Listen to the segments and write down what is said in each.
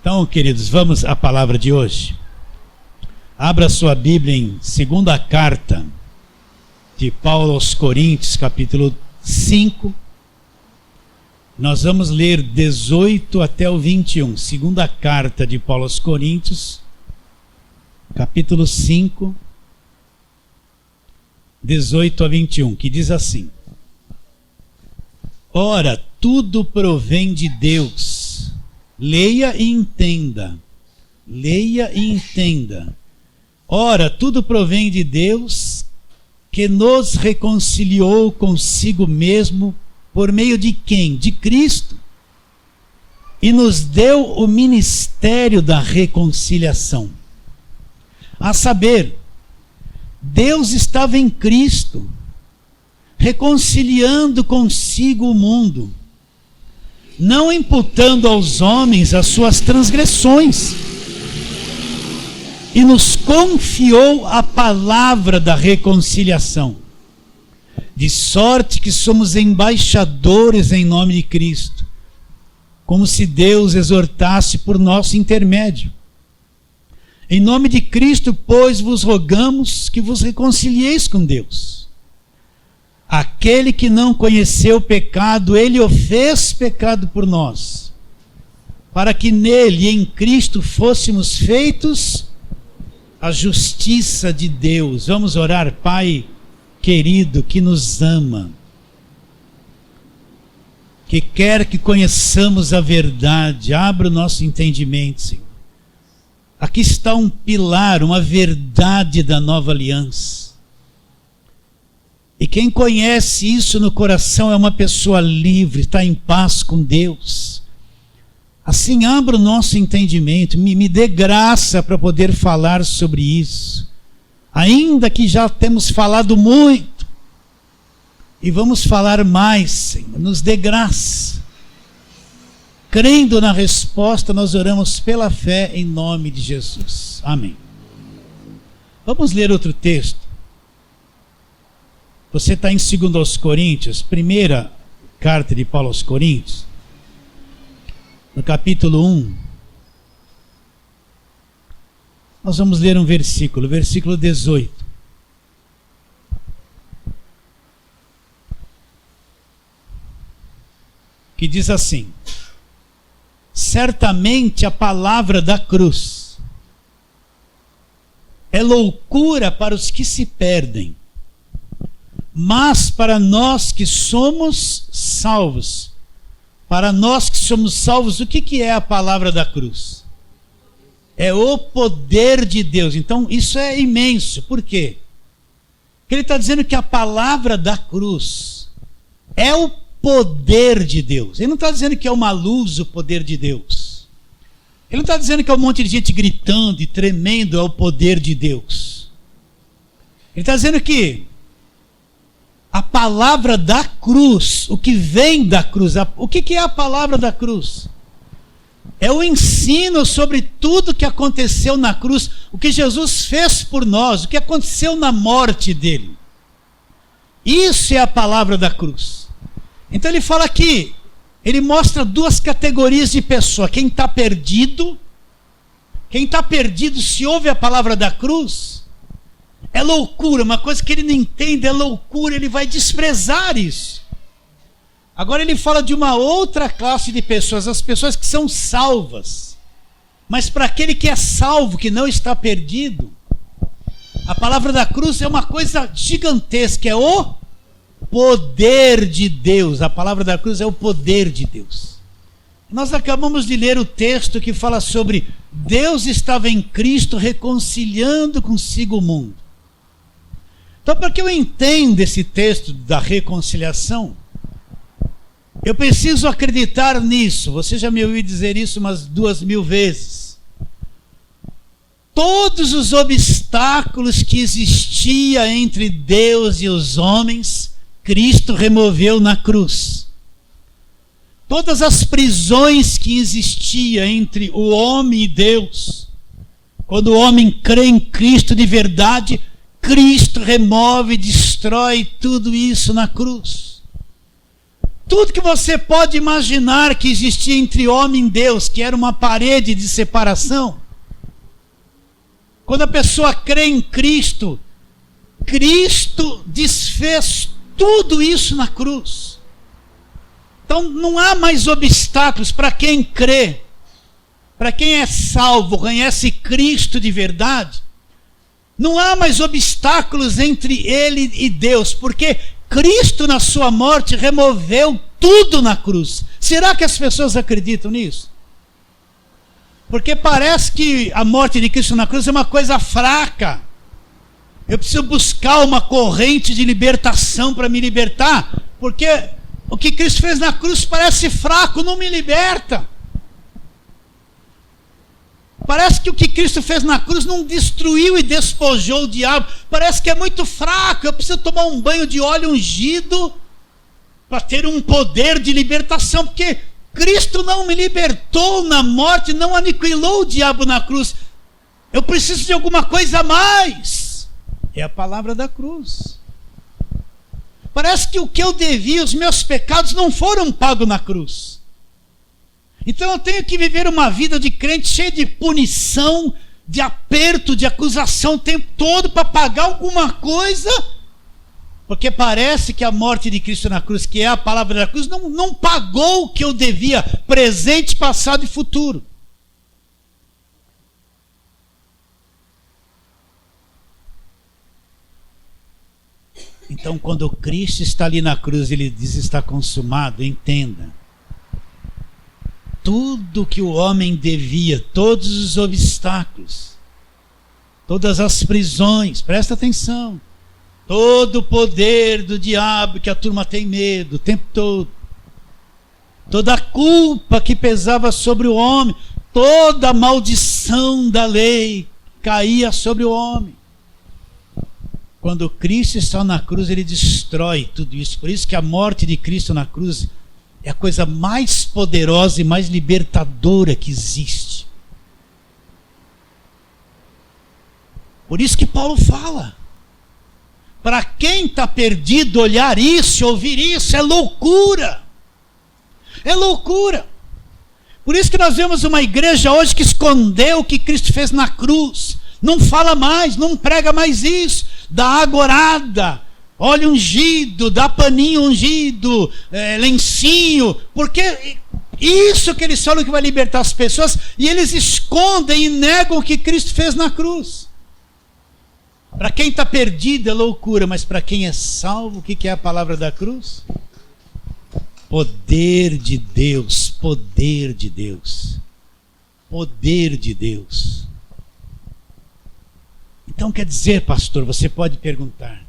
Então, queridos, vamos à palavra de hoje. Abra sua Bíblia em segunda carta de Paulo aos Coríntios, capítulo 5. Nós vamos ler 18 até o 21. Segunda carta de Paulo aos Coríntios, capítulo 5, 18 a 21, que diz assim: Ora, tudo provém de Deus. Leia e entenda. Leia e entenda. Ora, tudo provém de Deus, que nos reconciliou consigo mesmo, por meio de quem? De Cristo. E nos deu o ministério da reconciliação. A saber, Deus estava em Cristo, reconciliando consigo o mundo, não imputando aos homens as suas transgressões, e nos confiou a palavra da reconciliação, de sorte que somos embaixadores em nome de Cristo, como se Deus exortasse por nosso intermédio. Em nome de Cristo, pois, vos rogamos que vos reconcilieis com Deus. Aquele que não conheceu o pecado, ele o fez pecado por nós, para que nele, em Cristo, fôssemos feitos a justiça de Deus. Vamos orar. Pai querido, que nos ama, que quer que conheçamos a verdade, abra o nosso entendimento, Senhor. Aqui está um pilar, uma verdade da nova aliança. E quem conhece isso no coração é uma pessoa livre, está em paz com Deus. Assim, abra o nosso entendimento, me dê graça para poder falar sobre isso. Ainda que já temos falado muito, e vamos falar mais, Senhor, nos dê graça. Crendo na resposta, nós oramos pela fé em nome de Jesus. Amém. Vamos ler outro texto. Você está em 2 Coríntios, primeira carta de Paulo aos Coríntios, no capítulo 1. Nós vamos ler um versículo, versículo 18. Que diz assim: Certamente a palavra da cruz é loucura para os que se perdem, mas para nós que somos salvos, o que é a palavra da cruz? É o poder de Deus. Então isso é imenso. Por quê? Porque ele está dizendo que a palavra da cruz é o poder de Deus. Ele não está dizendo que é uma luz o poder de Deus. Ele não está dizendo que é um monte de gente gritando e tremendo é o poder de Deus. Ele está dizendo que a palavra da cruz, o que vem da cruz, o que é a palavra da cruz? É o ensino sobre tudo que aconteceu na cruz, o que Jesus fez por nós, o que aconteceu na morte dele. Isso é a palavra da cruz. Então ele fala aqui, ele mostra duas categorias de pessoa. Quem está perdido se ouve a palavra da cruz, é loucura, uma coisa que ele não entende é loucura, ele vai desprezar isso. Agora ele fala de uma outra classe de pessoas, as pessoas que são salvas. Mas para aquele que é salvo, que não está perdido, a palavra da cruz é uma coisa gigantesca, é o poder de Deus. A palavra da cruz é o poder de Deus. Nós acabamos de ler o texto que fala sobre Deus estava em Cristo reconciliando consigo o mundo. Então, para que eu entenda esse texto da reconciliação, eu preciso acreditar nisso. Você já me ouviu dizer isso umas 2.000 vezes. Todos os obstáculos que existiam entre Deus e os homens, Cristo removeu na cruz. Todas as prisões que existiam entre o homem e Deus, quando o homem crê em Cristo de verdade, Cristo remove e destrói tudo isso na cruz. Tudo que você pode imaginar que existia entre homem e Deus, que era uma parede de separação, quando a pessoa crê em Cristo, Cristo desfez tudo isso na cruz. Então não há mais obstáculos para quem crê, para quem é salvo, conhece Cristo de verdade. Não há mais obstáculos entre ele e Deus, porque Cristo na sua morte removeu tudo na cruz. Será que as pessoas acreditam nisso? Porque parece que a morte de Cristo na cruz é uma coisa fraca. Eu preciso buscar uma corrente de libertação para me libertar, porque o que Cristo fez na cruz parece fraco, não me liberta. Parece que o que Cristo fez na cruz não destruiu e despojou o diabo. Parece que é muito fraco. Eu preciso tomar um banho de óleo ungido para ter um poder de libertação, porque Cristo não me libertou na morte, não aniquilou o diabo na cruz. Eu preciso de alguma coisa a mais. É a palavra da cruz. Parece que o que eu devia, os meus pecados não foram pagos na cruz. Então eu tenho que viver uma vida de crente cheia de punição, de aperto, de acusação o tempo todo para pagar alguma coisa, porque parece que a morte de Cristo na cruz, que é a palavra da cruz, não pagou o que eu devia, presente, passado e futuro. Então quando Cristo está ali na cruz, ele diz: está consumado, entenda. Tudo que o homem devia, todos os obstáculos, todas as prisões, presta atenção, todo o poder do diabo que a turma tem medo o tempo todo, toda a culpa que pesava sobre o homem, toda a maldição da lei caía sobre o homem. Quando Cristo está na cruz, ele destrói tudo isso. Por isso que a morte de Cristo na cruz é a coisa mais poderosa e mais libertadora que existe. Por isso que Paulo fala: para quem está perdido, olhar isso, ouvir isso, é loucura. É loucura. Por isso que nós vemos uma igreja hoje que escondeu o que Cristo fez na cruz. Não fala mais, não prega mais isso. Dá agorada, óleo ungido, dá paninho ungido, lencinho, porque isso que eles falam que vai libertar as pessoas, e eles escondem e negam o que Cristo fez na cruz. Para quem está perdido é loucura, mas para quem é salvo, o que é a palavra da cruz? Poder de Deus, poder de Deus, poder de Deus. Então quer dizer, pastor, você pode perguntar: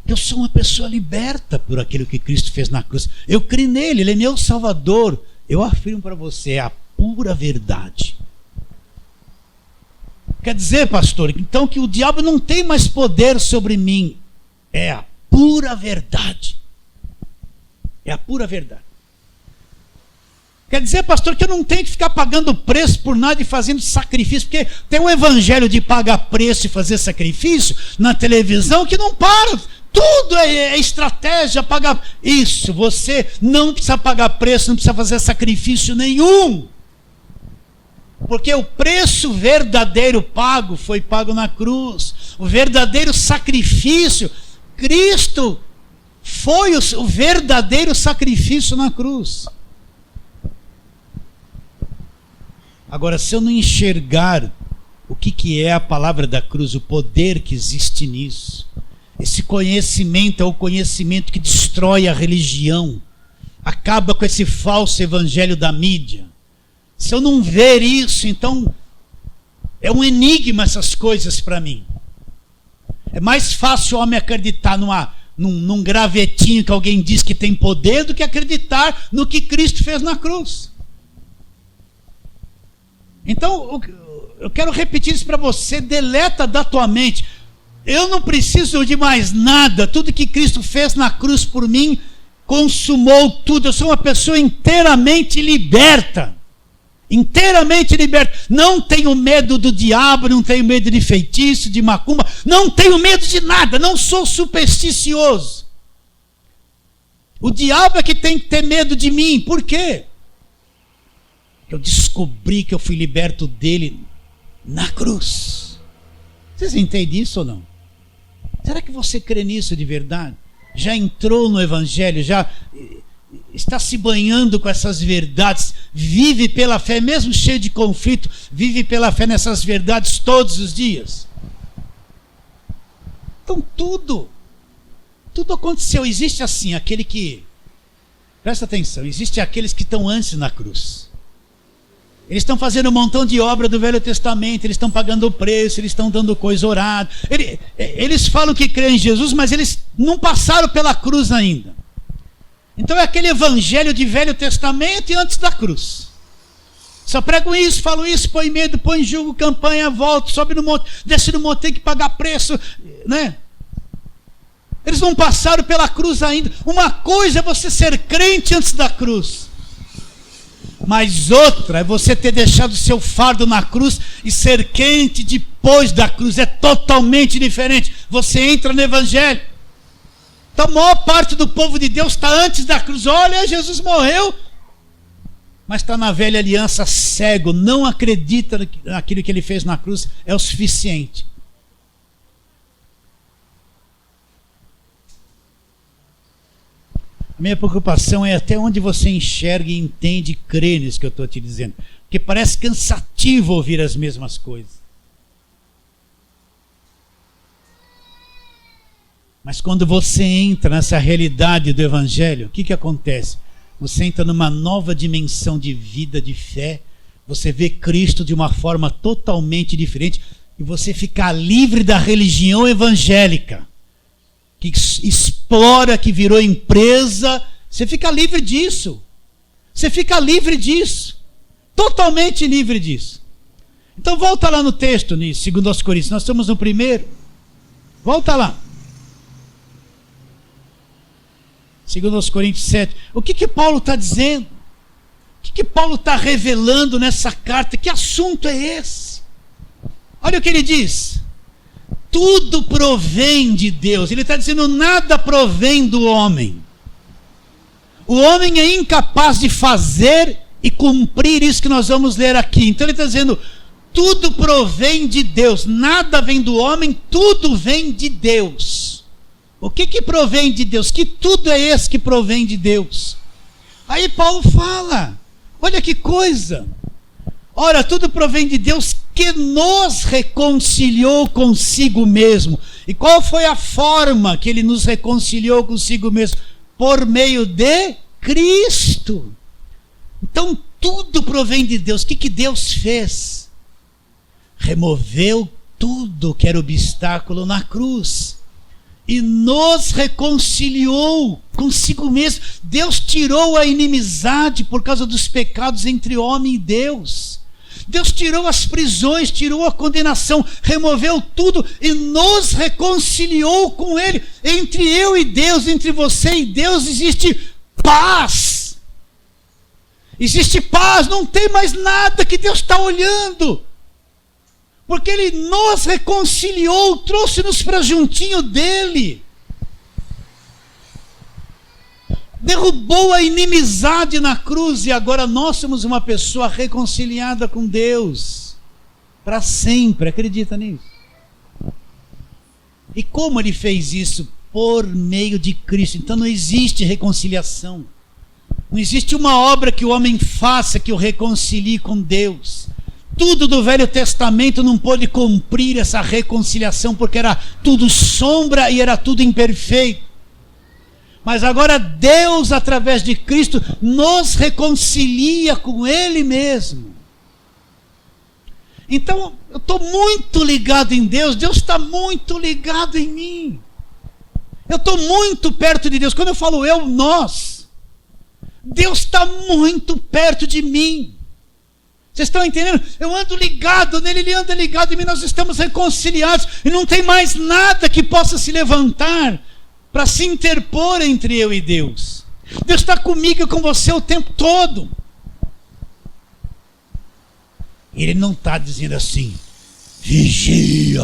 eu sou uma pessoa liberta por aquilo que Cristo fez na cruz. Eu creio nele, ele é meu Salvador. Eu afirmo para você, é a pura verdade. Quer dizer, pastor, então que o diabo não tem mais poder sobre mim. É a pura verdade. É a pura verdade. Quer dizer, pastor, que eu não tenho que ficar pagando preço por nada e fazendo sacrifício, porque tem um evangelho de pagar preço e fazer sacrifício na televisão que não para. Tudo é estratégia, pagar. Isso, você não precisa pagar preço, não precisa fazer sacrifício nenhum. Porque o preço verdadeiro pago foi pago na cruz. O verdadeiro sacrifício, Cristo foi o verdadeiro sacrifício na cruz. Agora, se eu não enxergar o que é a palavra da cruz, o poder que existe nisso, esse conhecimento é o conhecimento que destrói a religião, acaba com esse falso evangelho da mídia. Se eu não ver isso, então é um enigma essas coisas para mim. É mais fácil o homem acreditar num gravetinho que alguém diz que tem poder do que acreditar no que Cristo fez na cruz. Então, eu quero repetir isso para você: deleta da tua mente. Eu não preciso de mais nada. Tudo que Cristo fez na cruz por mim, consumou tudo. Eu sou uma pessoa inteiramente liberta. Inteiramente liberta. Não tenho medo do diabo, não tenho medo de feitiço, de macumba. Não tenho medo de nada. Não sou supersticioso. O diabo é que tem que ter medo de mim. Por quê? Eu descobri que eu fui liberto dele na cruz. Vocês entendem isso ou não? Será que você crê nisso de verdade? Já entrou no Evangelho? Já está se banhando com essas verdades? Vive pela fé, mesmo cheio de conflito, vive pela fé nessas verdades todos os dias? Então tudo aconteceu. Existe assim, aquele que, presta atenção, existe aqueles que estão antes na cruz. Eles estão fazendo um montão de obra do Velho Testamento, eles estão pagando o preço, eles estão dando coisa orada. Eles falam que creem em Jesus, mas eles não passaram pela cruz ainda. Então é aquele evangelho de Velho Testamento e antes da cruz. Só pregam isso, falam isso, põe medo, põe julgo, campanha, volta, sobe no monte, desce no monte, tem que pagar preço, né? Eles não passaram pela cruz ainda. Uma coisa é você ser crente antes da cruz, mas outra é você ter deixado o seu fardo na cruz e ser crente depois da cruz. É totalmente diferente. Você entra no Evangelho. Então a maior parte do povo de Deus está antes da cruz. Olha, Jesus morreu, mas está na velha aliança, cego, não acredita naquilo que ele fez na cruz, é o suficiente. A minha preocupação é até onde você enxerga e entende e crê nisso que eu estou te dizendo. Porque parece cansativo ouvir as mesmas coisas. Mas quando você entra nessa realidade do Evangelho, o que acontece? Você entra numa nova dimensão de vida, de fé. Você vê Cristo de uma forma totalmente diferente. E você fica livre da religião evangélica, que explora, que virou empresa. Você fica livre disso. Você fica livre disso. Totalmente livre disso. Então volta lá no texto, nisso, 2 Coríntios. Nós estamos no primeiro. Volta lá. 2 Coríntios 7. O que Paulo está dizendo? O que Paulo está revelando nessa carta? Que assunto é esse? Olha o que ele diz. Tudo provém de Deus. Ele está dizendo, nada provém do homem. O homem é incapaz de fazer e cumprir isso que nós vamos ler aqui. Então ele está dizendo, tudo provém de Deus. Nada vem do homem, tudo vem de Deus. O que provém de Deus? Que tudo é esse que provém de Deus? Aí Paulo fala, olha que coisa. Ora, tudo provém de Deus que nos reconciliou consigo mesmo. E qual foi a forma que ele nos reconciliou consigo mesmo? Por meio de Cristo. Então tudo provém de Deus. O que Deus fez? Removeu tudo que era obstáculo na cruz e nos reconciliou consigo mesmo. Deus tirou a inimizade por causa dos pecados entre homem e Deus. Deus tirou as prisões, tirou a condenação, removeu tudo e nos reconciliou com Ele. Entre eu e Deus, entre você e Deus, existe paz. Existe paz, não tem mais nada que Deus está olhando. Porque Ele nos reconciliou, trouxe-nos para juntinho dEle. Derrubou a inimizade na cruz e agora nós somos uma pessoa reconciliada com Deus para sempre. Acredita nisso? E como ele fez isso? Por meio de Cristo. Então não existe reconciliação. Não existe uma obra que o homem faça que o reconcilie com Deus. Tudo do Velho Testamento não pôde cumprir essa reconciliação porque era tudo sombra e era tudo imperfeito. Mas agora Deus, através de Cristo, nos reconcilia com Ele mesmo. Então, eu estou muito ligado em Deus, Deus está muito ligado em mim. Eu estou muito perto de Deus. Quando eu falo eu, nós, Deus está muito perto de mim. Vocês estão entendendo? Eu ando ligado nele, ele anda ligado em mim, nós estamos reconciliados. E não tem mais nada que possa se levantar para se interpor entre eu e Deus. Deus está comigo e com você o tempo todo. Ele não está dizendo assim, vigia,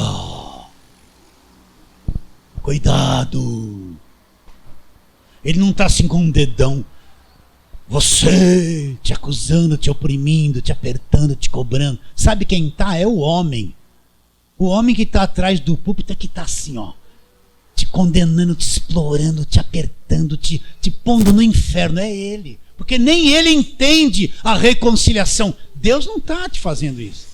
cuidado, Ele não está assim com um dedão. Você te acusando, te oprimindo, te apertando, te cobrando. Sabe quem está? É o homem. O homem que está atrás do púlpito é que está assim, ó. Te condenando, te explorando, te apertando, te pondo no inferno. É ele. Porque nem ele entende a reconciliação. Deus não está te fazendo isso.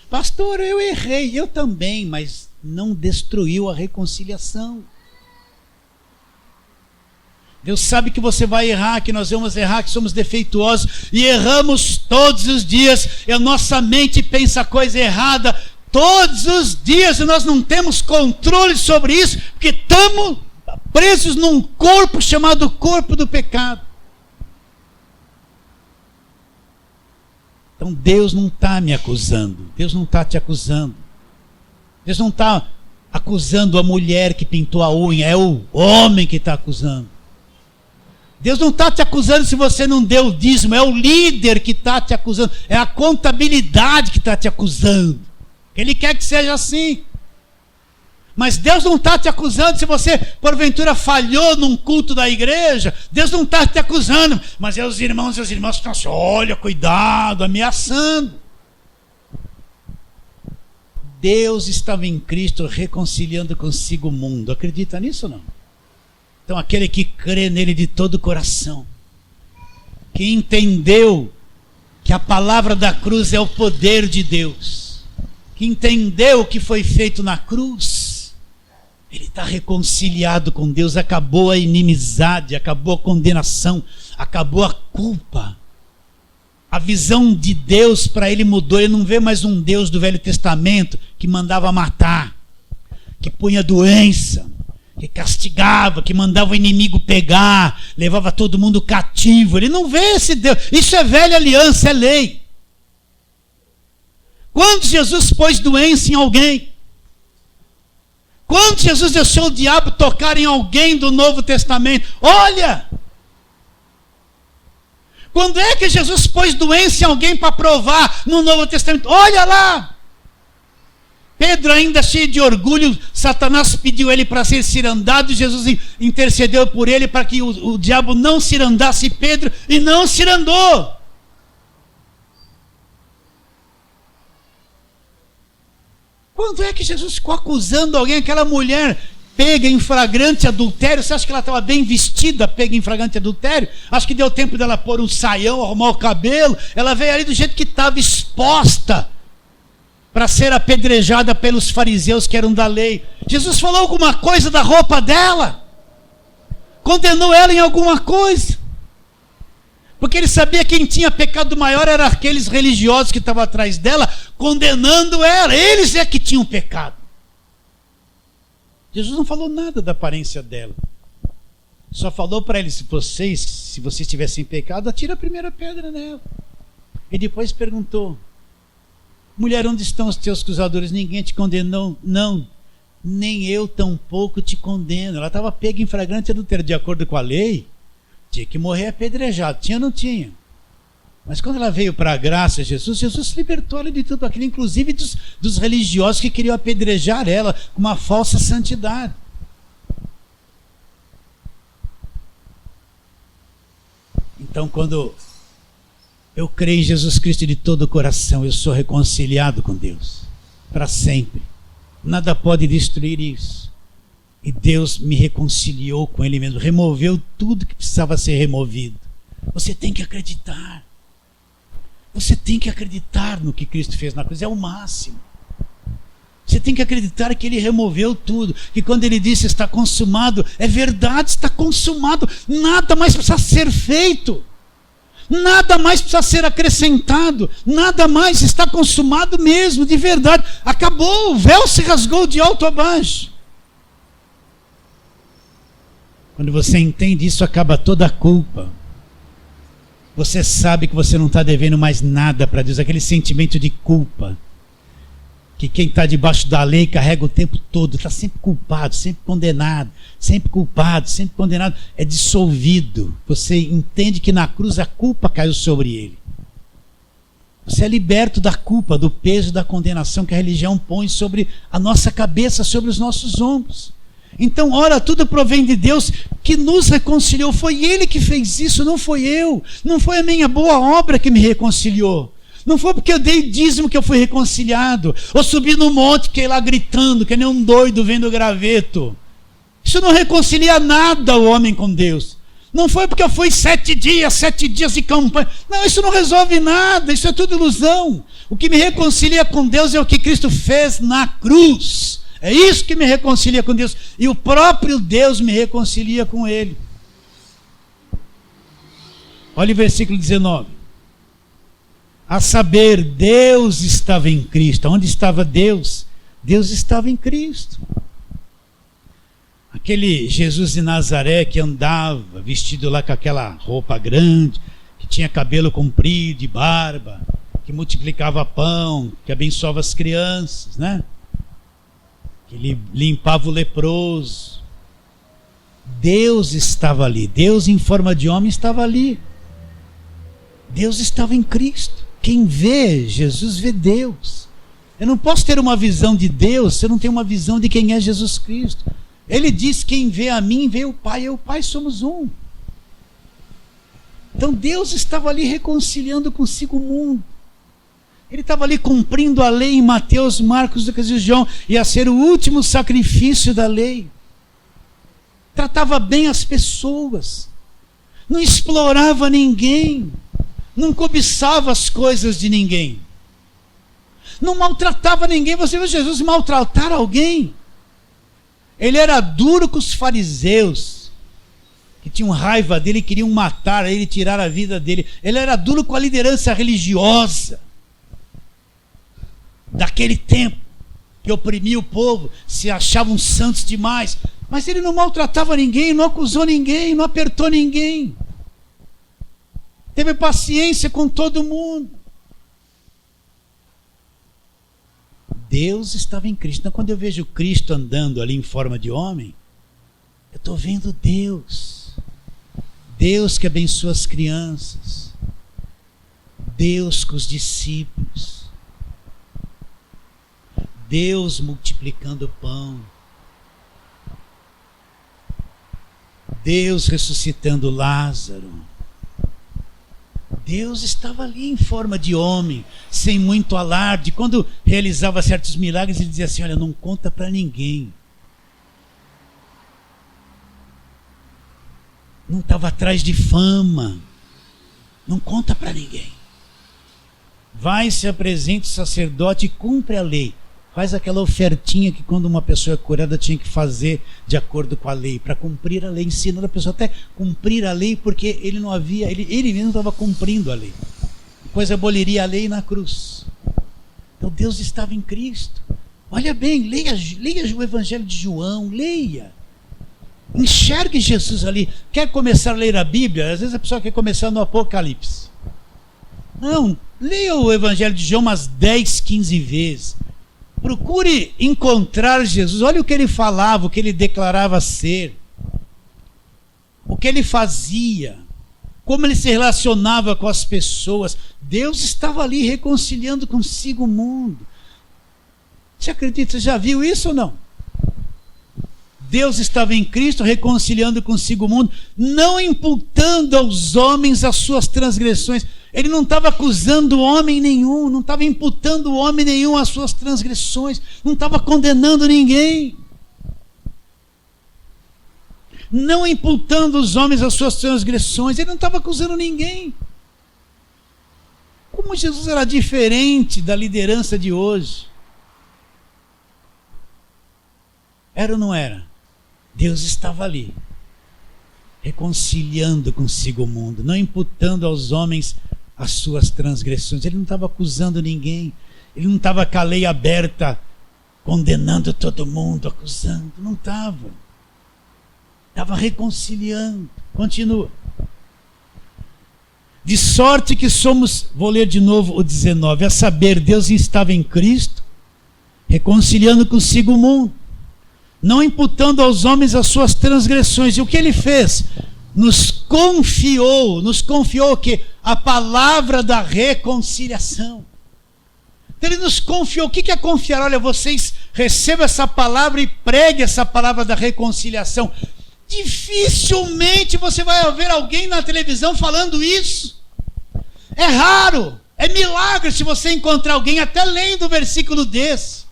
Pastor, eu errei. Eu também, mas não destruiu a reconciliação. Deus sabe que você vai errar, que nós vamos errar, que somos defeituosos. E erramos todos os dias. E a nossa mente pensa coisa errada todos os dias. E nós não temos controle sobre isso. Porque estamos presos num corpo chamado corpo do pecado. Então Deus não está me acusando. Deus não está te acusando. Deus não está acusando a mulher que pintou a unha. É o homem que está acusando. Deus não está te acusando se você não deu o dízimo. É o líder que está te acusando. É a contabilidade que está te acusando. Ele quer que seja assim. Mas Deus não está te acusando se você, porventura, falhou num culto da igreja. Deus não está te acusando. Mas é os irmãos e as irmãs que estão assim, olha, cuidado, ameaçando. Deus estava em Cristo reconciliando consigo o mundo. Acredita nisso ou não? Então aquele que crê nele de todo o coração, que entendeu que a palavra da cruz é o poder de Deus, que entendeu o que foi feito na cruz, ele está reconciliado com Deus. Acabou a inimizade, acabou a condenação, acabou a culpa. A visão de Deus para ele mudou. Ele não vê mais um Deus do Velho Testamento que mandava matar, que punha doença, que castigava, que mandava o inimigo pegar, levava todo mundo cativo. Ele não vê esse Deus. Isso é velha aliança, é lei. Quando Jesus pôs doença em alguém, quando Jesus deixou o diabo tocar em alguém do Novo Testamento, olha! Quando é que Jesus pôs doença em alguém para provar no Novo Testamento? Olha lá! Pedro, ainda cheio de orgulho, Satanás pediu ele para ser cirandado, e Jesus intercedeu por ele para que o diabo não cirandasse Pedro, e não cirandou. Quando é que Jesus ficou acusando alguém, aquela mulher pega em flagrante adultério? Você acha que ela estava bem vestida, pega em flagrante adultério? Acho que deu tempo dela pôr um saião, arrumar o cabelo. Ela veio ali do jeito que estava, exposta para ser apedrejada pelos fariseus que eram da lei. Jesus falou alguma coisa da roupa dela? Condenou ela em alguma coisa? Porque ele sabia que quem tinha pecado maior era aqueles religiosos que estavam atrás dela, condenando ela. Eles é que tinham pecado. Jesus não falou nada da aparência dela. Só falou para eles, se vocês tivessem pecado, atira a primeira pedra nela. E depois perguntou, mulher, onde estão os teus acusadores? Ninguém te condenou? Não, nem eu tampouco te condeno. Ela estava pega em flagrante adultério. De acordo com a lei, tinha que morrer apedrejado. Tinha ou não tinha? Mas quando ela veio para a graça, Jesus libertou ela de tudo aquilo, inclusive dos religiosos que queriam apedrejar ela com uma falsa santidade. Então, quando eu creio em Jesus Cristo de todo o coração, eu sou reconciliado com Deus para sempre. Nada pode destruir isso. E Deus me reconciliou com Ele mesmo, removeu tudo que precisava ser removido. Você tem que acreditar. Você tem que acreditar no que Cristo fez na cruz, é o máximo. Você tem que acreditar que Ele removeu tudo, que quando Ele disse está consumado, é verdade, está consumado, nada mais precisa ser feito, nada mais precisa ser acrescentado, nada mais, está consumado mesmo, de verdade, acabou, o véu se rasgou de alto a baixo. Quando você entende isso, acaba toda a culpa. Você sabe que você não está devendo mais nada para Deus. Aquele sentimento de culpa, que quem está debaixo da lei carrega o tempo todo, está sempre culpado, sempre condenado, sempre culpado, sempre condenado, é dissolvido. Você entende que na cruz a culpa caiu sobre ele. Você é liberto da culpa, do peso da condenação que a religião põe sobre a nossa cabeça, sobre os nossos ombros. Então, ora, tudo provém de Deus que nos reconciliou. Foi Ele que fez isso, não foi eu. Não foi a minha boa obra que me reconciliou. Não foi porque eu dei dízimo que eu fui reconciliado. Ou subi no monte, fiquei lá gritando, que nem um doido vendo o graveto. Isso não reconcilia nada o homem com Deus. Não foi porque eu fui 7 dias de campanha. Não, isso não resolve nada, isso é tudo ilusão. O que me reconcilia com Deus é o que Cristo fez na cruz. É isso que me reconcilia com Deus. E o próprio Deus me reconcilia com Ele. Olha o versículo 19. A saber, Deus estava em Cristo. Onde estava Deus? Deus estava em Cristo. Aquele Jesus de Nazaré que andava vestido lá com aquela roupa grande, que tinha cabelo comprido e barba, que multiplicava pão, que abençoava as crianças, né? Que ele limpava o leproso. Deus estava ali. Deus em forma de homem estava ali. Deus estava em Cristo. Quem vê Jesus vê Deus. Eu não posso ter uma visão de Deus se eu não tenho uma visão de quem é Jesus Cristo. Ele diz: quem vê a mim vê o Pai. Eu e o Pai somos um. Então Deus estava ali reconciliando consigo o mundo. Ele estava ali cumprindo a lei em Mateus, Marcos, Lucas e João. Ia ser o último sacrifício da lei. Tratava bem as pessoas. Não explorava ninguém. Não cobiçava as coisas de ninguém. Não maltratava ninguém. Você viu Jesus maltratar alguém? Ele era duro com os fariseus, que tinham raiva dele, queriam matar ele, tirar a vida dele. Ele era duro com a liderança religiosa daquele tempo, que oprimia o povo, se achavam santos demais. Mas ele não maltratava ninguém, não acusou ninguém, não apertou ninguém. Teve paciência com todo mundo. Deus estava em Cristo. Então, quando eu vejo Cristo andando ali em forma de homem, eu estou vendo Deus. Deus que abençoa as crianças. Deus com os discípulos. Deus multiplicando o pão. Deus ressuscitando Lázaro. Deus estava ali em forma de homem, sem muito alarde. Quando realizava certos milagres, ele dizia assim: olha, não conta para ninguém. Não estava atrás de fama. Não conta para ninguém. Vai, se apresente o sacerdote e cumpre a lei. Faz aquela ofertinha que quando uma pessoa é curada tinha que fazer de acordo com a lei, para cumprir a lei, ensinando a pessoa até cumprir a lei, porque ele não havia, ele mesmo estava cumprindo a lei. Depois aboliria a lei na cruz. Então Deus estava em Cristo. Olha bem, leia o Evangelho de João, leia. Enxergue Jesus ali. Quer começar a ler a Bíblia? Às vezes a pessoa quer começar no Apocalipse. Não, leia o Evangelho de João umas 10, 15 vezes. Procure encontrar Jesus. Olha o que ele falava, o que ele declarava ser, o que ele fazia, como ele se relacionava com as pessoas. Deus estava ali reconciliando consigo o mundo. Você acredita? Você já viu isso ou não? Deus estava em Cristo reconciliando consigo o mundo, não imputando aos homens as suas transgressões. Ele não estava acusando homem nenhum, não estava imputando homem nenhum as suas transgressões, não estava condenando ninguém. Não imputando os homens as suas transgressões, ele não estava acusando ninguém. Como Jesus era diferente da liderança de hoje? Era ou não era? Deus estava ali, reconciliando consigo o mundo, não imputando aos homens as suas transgressões. Ele não estava acusando ninguém, ele não estava com a lei aberta, condenando todo mundo, acusando, não estava. Estava reconciliando. Continua. De sorte que somos, vou ler de novo o 19, a saber, Deus estava em Cristo, reconciliando consigo o mundo, não imputando aos homens as suas transgressões. E o que ele fez? Nos confiou que a palavra da reconciliação. Então ele nos confiou. O que é confiar? Olha, vocês recebam essa palavra e preguem essa palavra da reconciliação. Dificilmente você vai ver alguém na televisão falando isso. É raro, é milagre se você encontrar alguém até lendo o versículo desse.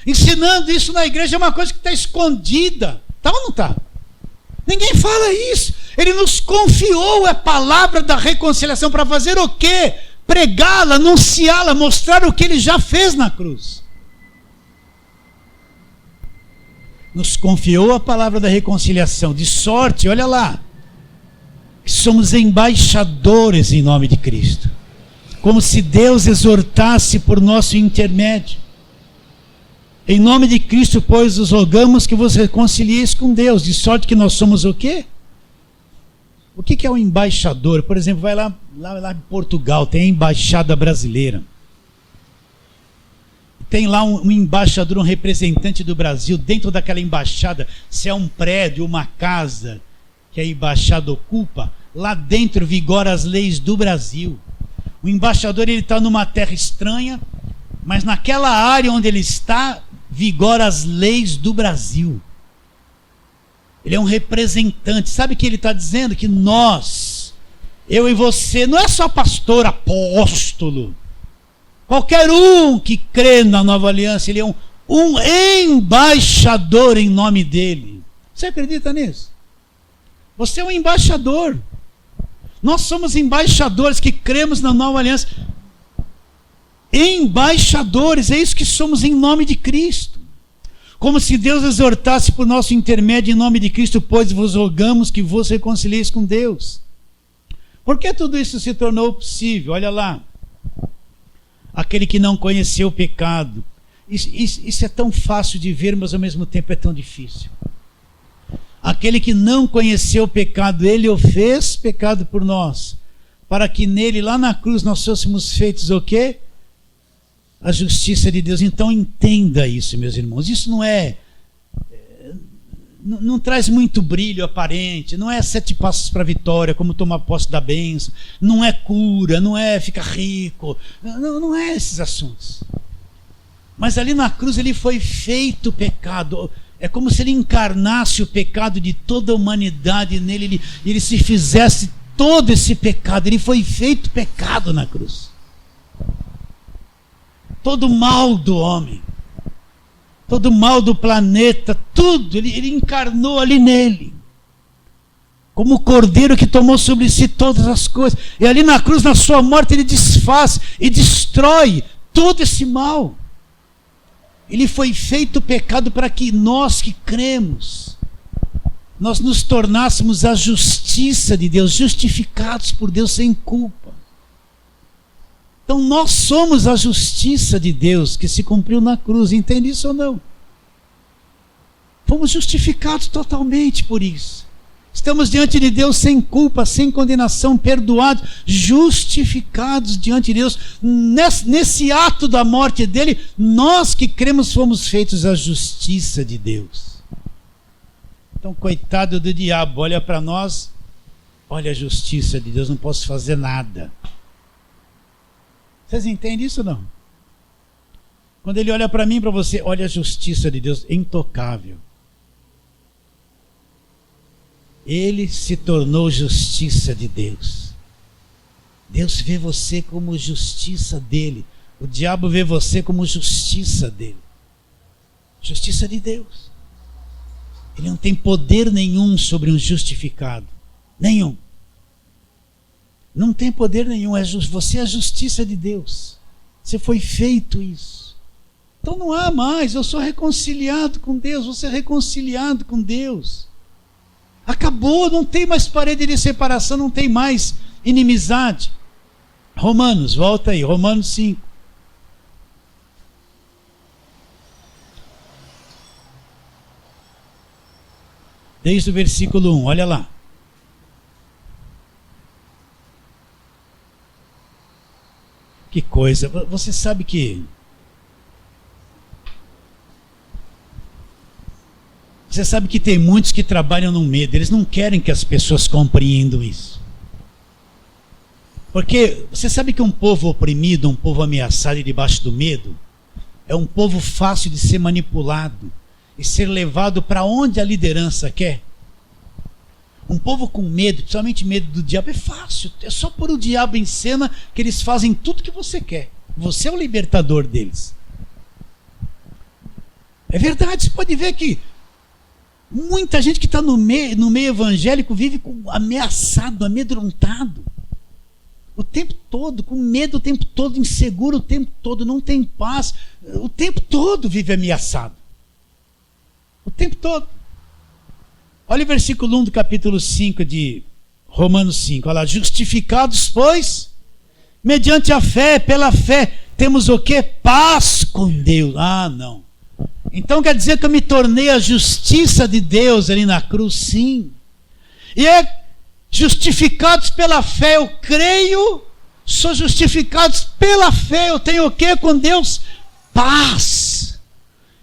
Ensinando isso na igreja é uma coisa que está escondida. Tá ou não está? Ninguém fala isso. Ele nos confiou a palavra da reconciliação para fazer o quê? Pregá-la, anunciá-la, mostrar o que ele já fez na cruz. Nos confiou a palavra da reconciliação, de sorte, olha lá, que somos embaixadores em nome de Cristo, como se Deus exortasse por nosso intermédio. Em nome de Cristo, pois, os rogamos que vos reconcilieis com Deus, de sorte que nós somos o quê? O que é um embaixador? Por exemplo, vai lá em Portugal, tem a embaixada brasileira. Tem lá um embaixador, um representante do Brasil. Dentro daquela embaixada, se é um prédio, uma casa que a embaixada ocupa, lá dentro vigoram as leis do Brasil. O embaixador está numa terra estranha, mas naquela área onde ele está, vigoram as leis do Brasil. Ele é um representante. Sabe o que ele está dizendo? Que nós, eu e você, não é só pastor, apóstolo. Qualquer um que crê na nova aliança, ele é um embaixador em nome dele. Você acredita nisso? Você é um embaixador. Nós somos embaixadores que cremos na nova aliança. Embaixadores, é isso que somos em nome de Cristo. Como se Deus exortasse por nosso intermédio em nome de Cristo, pois vos rogamos que vos reconcilieis com Deus. Por que tudo isso se tornou possível? Olha lá. Aquele que não conheceu o pecado. Isso é tão fácil de ver, mas ao mesmo tempo é tão difícil. Aquele que não conheceu o pecado, ele o fez pecado por nós, para que nele, lá na cruz, nós fôssemos feitos o quê? A justiça de Deus. Então entenda isso, meus irmãos. Isso não traz muito brilho aparente, não é 7 passos para a vitória, como tomar posse da bênção, não é cura, não é ficar rico, não é esses assuntos. Mas ali na cruz ele foi feito pecado. É como se ele encarnasse o pecado de toda a humanidade nele, ele se fizesse todo esse pecado. Ele foi feito pecado na cruz. Todo o mal do homem, todo o mal do planeta, tudo, ele encarnou ali nele. Como o cordeiro que tomou sobre si todas as coisas. E ali na cruz, na sua morte, ele desfaz e destrói todo esse mal. Ele foi feito pecado para que nós que cremos, nós nos tornássemos a justiça de Deus, justificados por Deus sem culpa. Então nós somos a justiça de Deus que se cumpriu na cruz, entende isso ou não? Fomos justificados totalmente por isso. Estamos diante de Deus sem culpa, sem condenação, perdoados, justificados diante de Deus. Nesse ato da morte dele, nós que cremos fomos feitos a justiça de Deus. Então, coitado do diabo, olha para nós, olha a justiça de Deus, não posso fazer nada. Vocês entendem isso ou não? Quando ele olha para mim e para você, olha a justiça de Deus, intocável. Ele se tornou justiça de Deus. Deus vê você como justiça dele. O diabo vê você como justiça dele. Justiça de Deus. Ele não tem poder nenhum sobre um justificado. Nenhum. Não tem poder nenhum. Você é a justiça de Deus. Você foi feito isso. Então não há mais. Eu sou reconciliado com Deus. Você é reconciliado com Deus. Acabou, não tem mais parede de separação, não tem mais inimizade. Romanos, volta aí, Romanos 5. Desde o versículo 1, olha lá. Que coisa, você sabe que... Você sabe que tem muitos que trabalham no medo, eles não querem que as pessoas compreendam isso. Porque você sabe que um povo oprimido, um povo ameaçado e debaixo do medo, é um povo fácil de ser manipulado e ser levado para onde a liderança quer. Um povo com medo, principalmente medo do diabo, é fácil. É só pôr o diabo em cena que eles fazem tudo que você quer. Você é o libertador deles. É verdade, você pode ver que muita gente que está no meio evangélico vive ameaçado, amedrontado. O tempo todo, com medo o tempo todo, inseguro o tempo todo, não tem paz. O tempo todo vive ameaçado. O tempo todo. Olha o versículo 1 do capítulo 5 de Romanos 5. Olha lá, justificados, pois, mediante a fé, pela fé, temos o quê? Paz com Deus. Ah, não. Então quer dizer que eu me tornei a justiça de Deus ali na cruz? Sim. E justificados pela fé, eu creio, sou justificados pela fé, eu tenho o quê com Deus? Paz.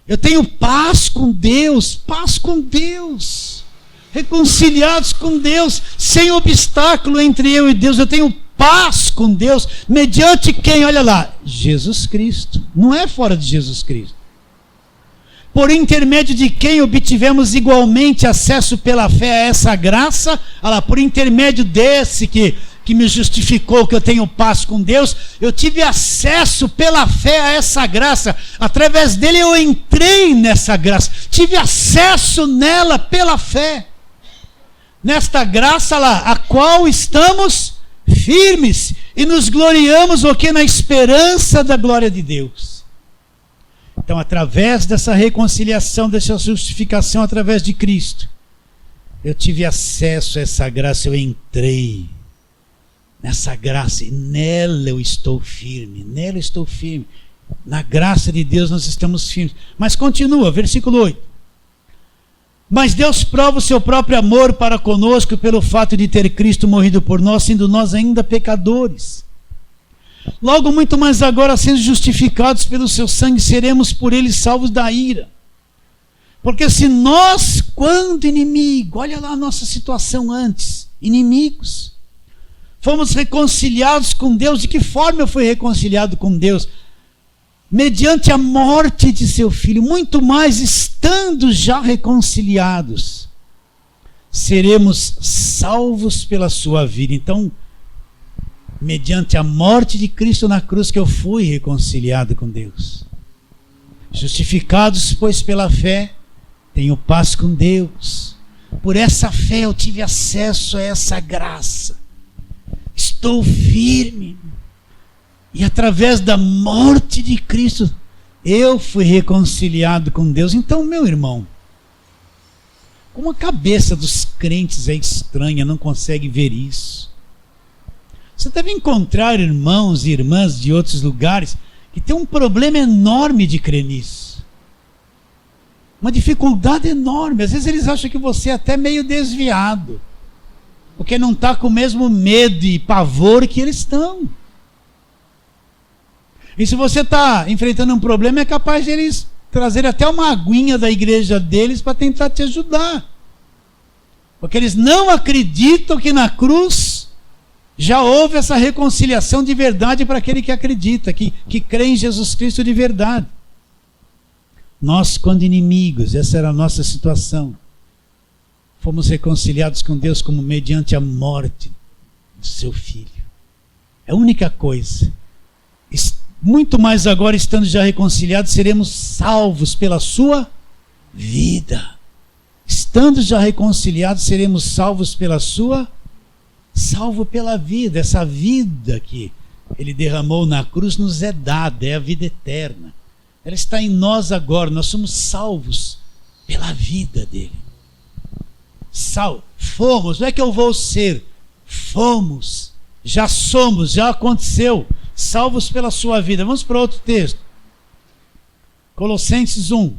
Eu tenho paz com Deus, paz com Deus. Reconciliados com Deus, sem obstáculo entre eu e Deus, eu tenho paz com Deus, mediante quem? Olha lá, Jesus Cristo, não é fora de Jesus Cristo. Por intermédio de quem obtivemos igualmente acesso pela fé a essa graça, olha lá, por intermédio desse que me justificou, que eu tenho paz com Deus, eu tive acesso pela fé a essa graça, através dele eu entrei nessa graça, tive acesso nela pela fé. Nesta graça lá, a qual estamos firmes e nos gloriamos o que? Na esperança da glória de Deus. Então, através dessa reconciliação, dessa justificação através de Cristo, eu tive acesso a essa graça, eu entrei nessa graça e nela eu estou firme, nela eu estou firme. Na graça de Deus nós estamos firmes. Mas continua, versículo 8. Mas Deus prova o seu próprio amor para conosco pelo fato de ter Cristo morrido por nós, sendo nós ainda pecadores. Logo, muito mais agora, sendo justificados pelo seu sangue, seremos por ele salvos da ira. Porque se nós, quando inimigo, olha lá a nossa situação antes, inimigos, fomos reconciliados com Deus. De que forma eu fui reconciliado com Deus? Mediante a morte de seu filho. Muito mais, estando já reconciliados, seremos salvos pela sua vida. Então, mediante a morte de Cristo na cruz, que eu fui reconciliado com Deus. Justificados, pois, pela fé, tenho paz com Deus. Por essa fé eu tive acesso a essa graça. Estou firme. E através da morte de Cristo, eu fui reconciliado com Deus. Então, meu irmão, como a cabeça dos crentes é estranha, não consegue ver isso. Você deve encontrar irmãos e irmãs de outros lugares que têm um problema enorme de crer nisso. Uma dificuldade enorme. Às vezes eles acham que você é até meio desviado, porque não está com o mesmo medo e pavor que eles estão. E se você está enfrentando um problema, é capaz de eles trazerem até uma aguinha da igreja deles para tentar te ajudar. Porque eles não acreditam que na cruz já houve essa reconciliação de verdade para aquele que acredita, que crê em Jesus Cristo de verdade. Nós, quando inimigos, essa era a nossa situação, fomos reconciliados com Deus como mediante a morte do seu filho. É a única coisa. Muito mais agora, estando já reconciliados, seremos salvos pela sua vida. Estando já reconciliados, seremos salvos pela sua, salvo pela vida. Essa vida que ele derramou na cruz nos é dada, é a vida eterna. Ela está em nós agora, nós somos salvos pela vida dele. Fomos, não é que eu vou ser, fomos, já somos, já aconteceu. Salvos pela sua vida. Vamos para outro texto. Colossenses 1.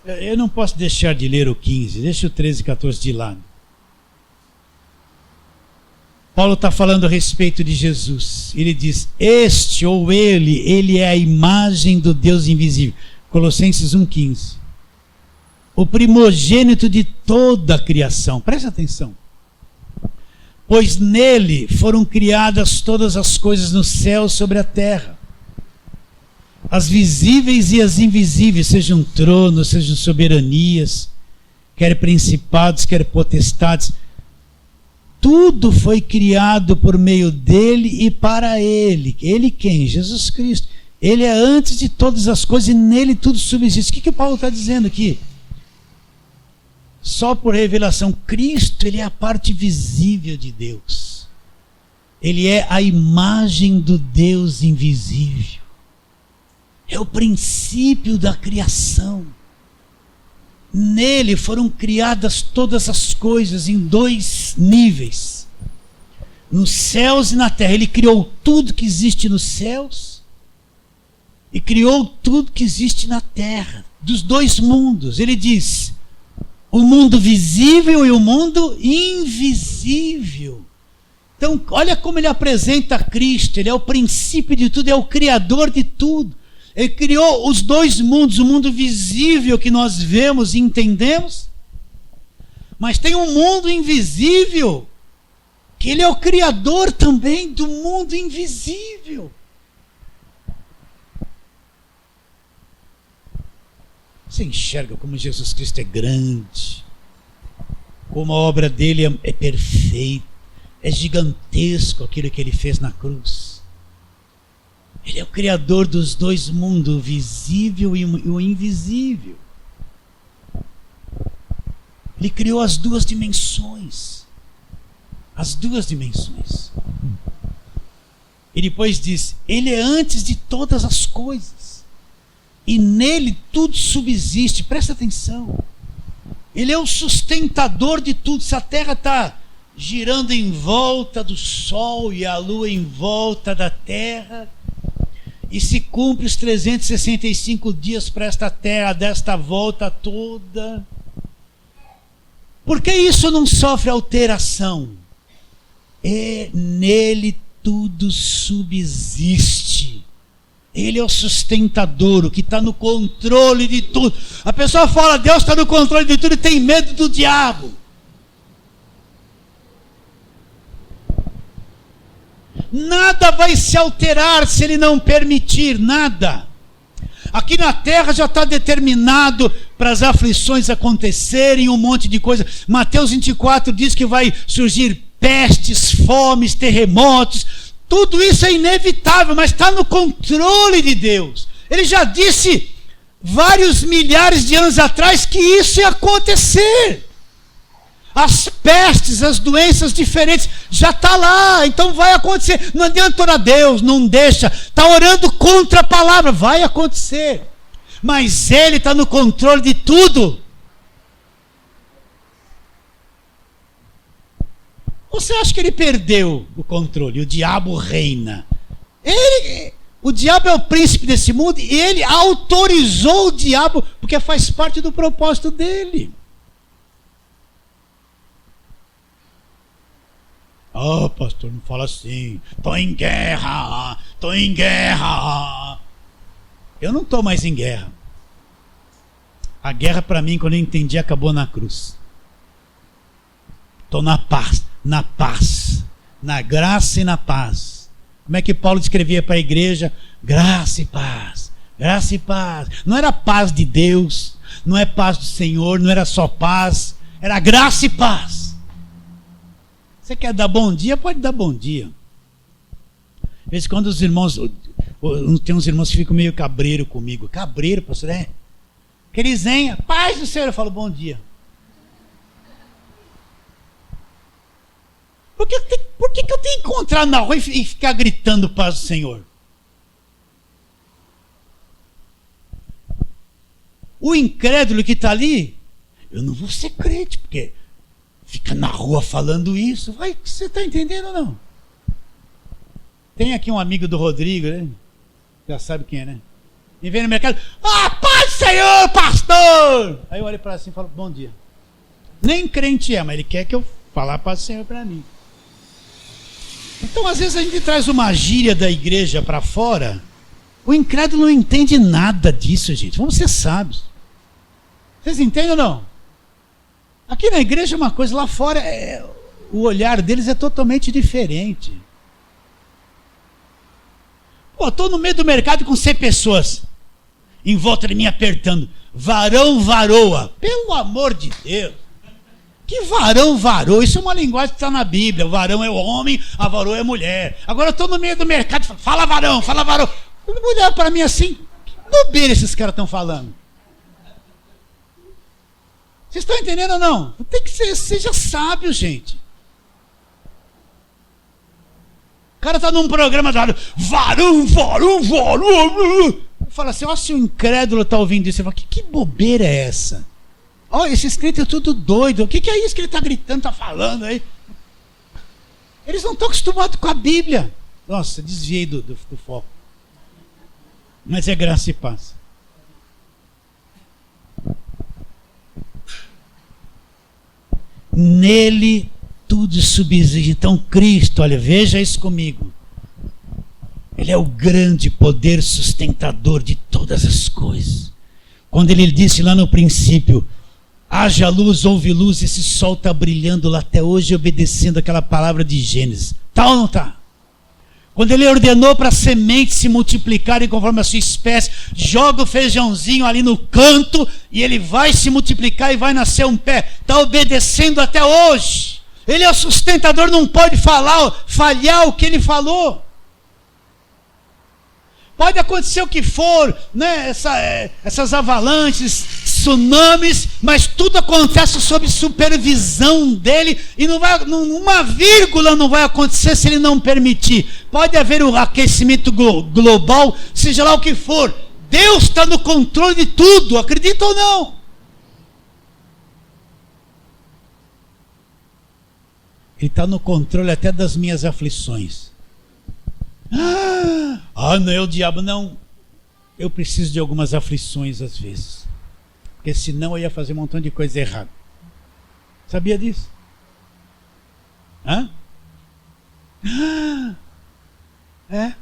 Eu não posso deixar de ler o 15. Deixa o 13 e 14 de lado. Paulo está falando a respeito de Jesus. Ele diz, este ou ele é a imagem do Deus invisível. Colossenses 1,15. O primogênito de toda a criação. Presta atenção. Pois nele foram criadas todas as coisas no céu e sobre a terra. As visíveis e as invisíveis, sejam tronos, sejam soberanias, quer principados, quer potestades. Tudo foi criado por meio dele e para ele. Ele quem? Jesus Cristo. Ele é antes de todas as coisas e nele tudo subsiste. O que o Paulo está dizendo aqui? Só por revelação, Cristo, ele é a parte visível de Deus. Ele é a imagem do Deus invisível. É o princípio da criação. Nele foram criadas todas as coisas em 2 níveis. Nos céus e na terra. Ele criou tudo que existe nos céus e criou tudo que existe na terra. Dos 2 mundos. Ele diz, o mundo visível e o mundo invisível. Então, olha como ele apresenta Cristo. Ele é o princípio de tudo, é o criador de tudo. Ele criou os 2 mundos, o mundo visível que nós vemos e entendemos, mas tem um mundo invisível, que ele é o criador também do mundo invisível. Você enxerga como Jesus Cristo é grande, como a obra dele é perfeita, é gigantesco aquilo que ele fez na cruz. Ele é o criador dos 2 mundos, o visível e o invisível. Ele criou as 2 dimensões. As 2 dimensões. E depois diz, ele é antes de todas as coisas. E nele tudo subsiste. Presta atenção. Ele é o sustentador de tudo. Se a terra está girando em volta do sol e a lua em volta da terra, e se cumpre os 365 dias para esta terra, desta volta toda, por que isso não sofre alteração? E nele tudo subsiste. Ele é o sustentador, o que está no controle de tudo. A pessoa fala, Deus está no controle de tudo e tem medo do diabo. Nada vai se alterar se ele não permitir, nada. Aqui na terra já está determinado para as aflições acontecerem, um monte de coisa. Mateus 24 diz que vai surgir pestes, fomes, terremotos. Tudo isso é inevitável, mas está no controle de Deus. Ele já disse vários milhares de anos atrás que isso ia acontecer. As pestes, as doenças diferentes, já está lá, então vai acontecer. Não adianta orar a Deus, não deixa. Está orando contra a palavra, vai acontecer. Mas Ele está no controle de tudo. Você acha que Ele perdeu o controle? O diabo reina. O diabo é o príncipe desse mundo e Ele autorizou o diabo, porque faz parte do propósito dele. Oh, pastor, não fala assim. Estou em guerra. Eu não estou mais em guerra. A guerra para mim, quando eu entendi, acabou na cruz. Estou na paz, na graça e na paz. Como é que Paulo descrevia para a igreja? Graça e paz. Não era paz de Deus, não é paz do Senhor, não era só paz, era graça e paz. Você quer dar bom dia? Pode dar bom dia. Às vezes quando os irmãos, tem uns irmãos que ficam meio cabreiro comigo. Cabreiro, pastor, é? Querizenha, paz do Senhor, eu falo bom dia. Por que eu tenho que encontrar na rua e ficar gritando paz do Senhor? O incrédulo que está ali, eu não vou ser crente, porque fica na rua falando isso. Vai, você está entendendo ou não? Tem aqui um amigo do Rodrigo, né? Já sabe quem é, né? E vem no mercado, paz do Senhor, pastor! Aí eu olho para assim e falo, bom dia. Nem crente é, mas ele quer que eu fale paz do Senhor para mim. Então, às vezes, a gente traz uma gíria da igreja para fora. O incrédulo não entende nada disso, gente. Vamos ser sábios. Vocês entendem ou não? Aqui na igreja é uma coisa, lá fora o olhar deles é totalmente diferente. Pô, estou no meio do mercado com 100 pessoas em volta de mim apertando. Varão, varoa. Pelo amor de Deus. Que varão, varoa? Isso é uma linguagem que está na Bíblia. O varão é o homem, a varoa é a mulher. Agora eu estou no meio do mercado e falo, fala varão, fala varoa. Olhar para mim assim, que bobeira esses caras estão falando. Vocês estão entendendo ou não? Tem que ser, seja sábio, gente. O cara está num programa de varão, varão, varão. Fala assim, ó, se o incrédulo está ouvindo isso, ele fala, que bobeira é essa? Ó, esses crentes é tudo doido. O que é isso que ele está gritando, está falando aí? Eles não estão acostumados com a Bíblia. Nossa, desviei do foco. Mas é graça e paz. Nele tudo subsiste. Então Cristo, olha, veja isso comigo. Ele é o grande poder sustentador de todas as coisas. Quando ele disse lá no princípio, haja luz, houve luz, esse sol está brilhando lá até hoje, obedecendo aquela palavra de Gênesis. Tá ou não tá? Quando ele ordenou para a semente se multiplicarem conforme a sua espécie, joga o feijãozinho ali no canto e ele vai se multiplicar e vai nascer um pé. Está obedecendo até hoje. Ele é o sustentador, não pode falhar o que ele falou. Pode acontecer o que for, né? Essas avalanches, tsunamis, mas tudo acontece sob supervisão dele e uma vírgula não vai acontecer se ele não permitir. Pode haver um aquecimento global, seja lá o que for. Deus está no controle de tudo, acredita ou não? Ele está no controle até das minhas aflições. Não é o diabo, não. Eu preciso de algumas aflições às vezes, porque senão eu ia fazer um montão de coisa errada. Sabia disso? É.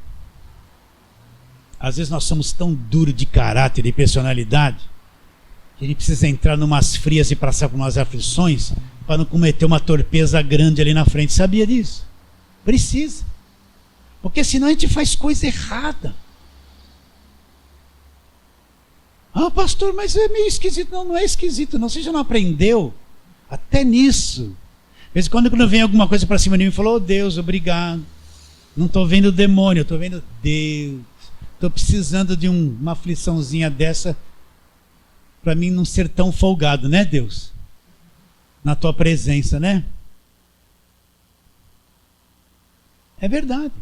Às vezes nós somos tão duros de caráter e personalidade que a gente precisa entrar numas frias e passar por umas aflições para não cometer uma torpeza grande ali na frente. Sabia disso? Precisa. Porque senão a gente faz coisa errada. Pastor, mas é meio esquisito. Não é esquisito não. Você já não aprendeu? Até nisso. De vez em quando vem alguma coisa para cima de mim, falou, Deus, obrigado. Não estou vendo o demônio, estou vendo Deus. Estou precisando de uma afliçãozinha dessa para mim não ser tão folgado, né, Deus? Na tua presença, né? É verdade.